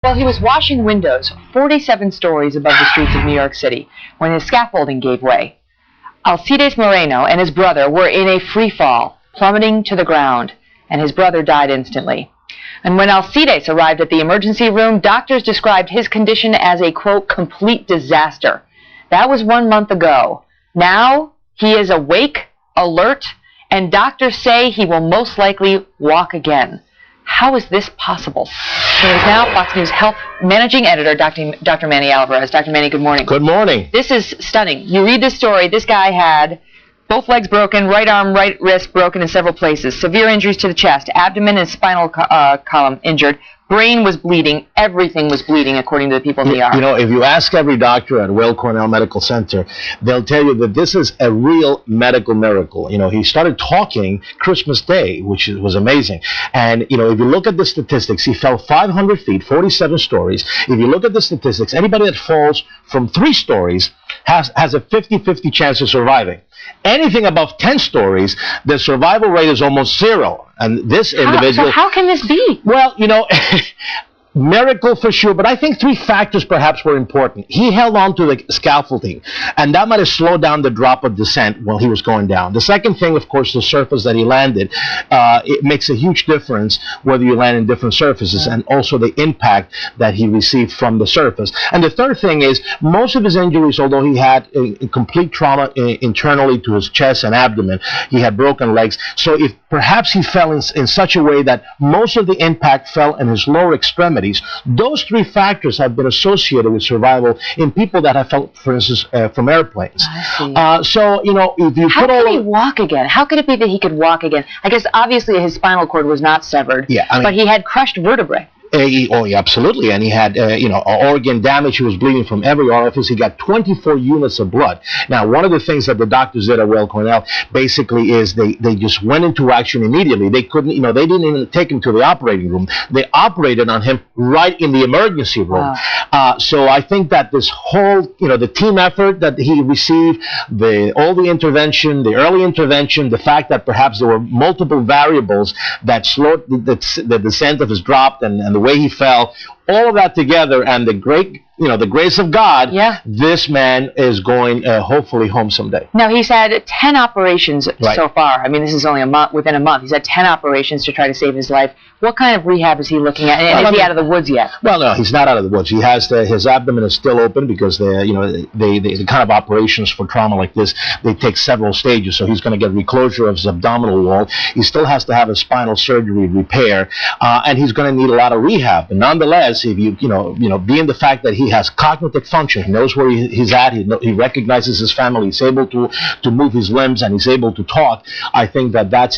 Well, he was washing windows 47 stories above the streets of New York City when his scaffolding gave way. Alcides Moreno and his brother were in a free fall, plummeting to the ground, and his brother died instantly. And when Alcides arrived at the emergency room, doctors described his condition as a, quote, complete disaster. That was 1 month ago. Now he is awake, alert, and doctors say he will most likely walk again. How is this possible? Here is now Fox News Health Managing Editor, Dr. Manny Alvarez. Dr. Manny, good morning. Good morning. This is stunning. You read this story. This guy had both legs broken, right arm, right wrist broken in several places, severe injuries to the chest, abdomen and spinal column injured, brain was bleeding, everything was bleeding, according to the people in the ER. You know, if you ask every doctor at Weill Cornell Medical Center, they'll tell you that this is a real medical miracle. You know, he started talking Christmas Day, which was amazing. And, you know, if you look at the statistics, he fell 500 feet, 47 stories. If you look at the statistics, anybody that falls from 3 stories has a 50-50 chance of surviving. Anything above 10 stories, the survival rate is almost 0. And this individual... So how can this be? Well, you know... Miracle for sure, but I think 3 factors perhaps were important. He held on to the scaffolding, and that might have slowed down the drop of descent while he was going down. The second thing, of course, the surface that he landed. It makes a huge difference whether you land in different surfaces, and also the impact that he received from the surface. And the third thing is, most of his injuries, although he had a complete trauma internally to his chest and abdomen, he had broken legs. So if perhaps he fell in such a way that most of the impact fell in his lower extremities, those 3 factors have been associated with survival in people that have fell, for instance, from airplanes. I see. So, you know, if you How could he walk again? How could it be that he could walk again? I guess obviously his spinal cord was not severed, yeah, I mean, but he had crushed vertebrae. Oh, yeah, absolutely. And he had, you know, organ damage. He was bleeding from every orifice. He got 24 units of blood. Now, one of the things that the doctors did at Weill Cornell basically is they just went into action immediately. They couldn't, you know, they didn't even take him to the operating room. They operated on him right in the emergency room. Wow. So I think that this whole, you know, the team effort that he received, all the intervention, the early intervention, the fact that perhaps there were multiple variables that slowed the descent of his drop and the way he fell, all of that together, and the great, you know, the grace of God, yeah, this man is going hopefully home someday. Now, he's had 10 operations so far. I mean, this is only a month, within a month. He's had 10 operations to try to save his life. What kind of rehab is he looking at? And is he out of the woods yet? Well, no, he's not out of the woods. He has his abdomen is still open because the kind of operations for trauma like this, they take several stages. So he's going to get reclosure of his abdominal wall. He still has to have a spinal surgery repair, and he's going to need a lot of rehab. But nonetheless, if you know, being the fact that he has cognitive function, he knows where he's at, he recognizes his family, he's able to move his limbs, and he's able to talk. I think that's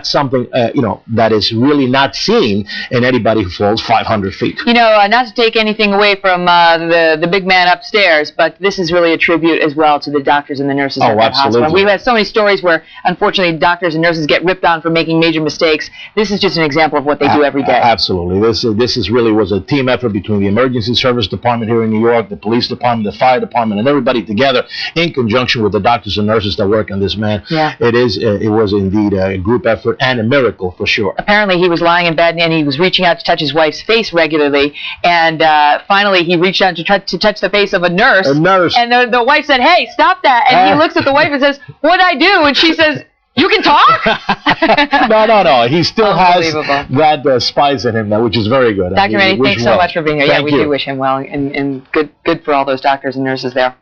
something you know, that is really not seen in anybody who falls 500 feet. You know, not to take anything away from the big man upstairs, but this is really a tribute as well to the doctors and the nurses at that hospital. We've had so many stories where, unfortunately, doctors and nurses get ripped on for making major mistakes. This is just an example of what they do every day. Absolutely. This really was a team effort between the emergency service department here in New York, the police department, the fire department, and everybody together in conjunction with the doctors and nurses that work on this man. Yeah. It was indeed a group effort and a miracle for sure. Apparently he was lying in bed and he was reaching out to touch his wife's face regularly, and finally he reached out to touch the face of a nurse. And the wife said, "Hey, stop that." And he looks at the wife and says, "What'd I do?" And she says, "You can talk?" No. He still has that spice in him, which is very good. Dr. Manny, thanks so much for being here. Thank we do wish him well, and good for all those doctors and nurses there.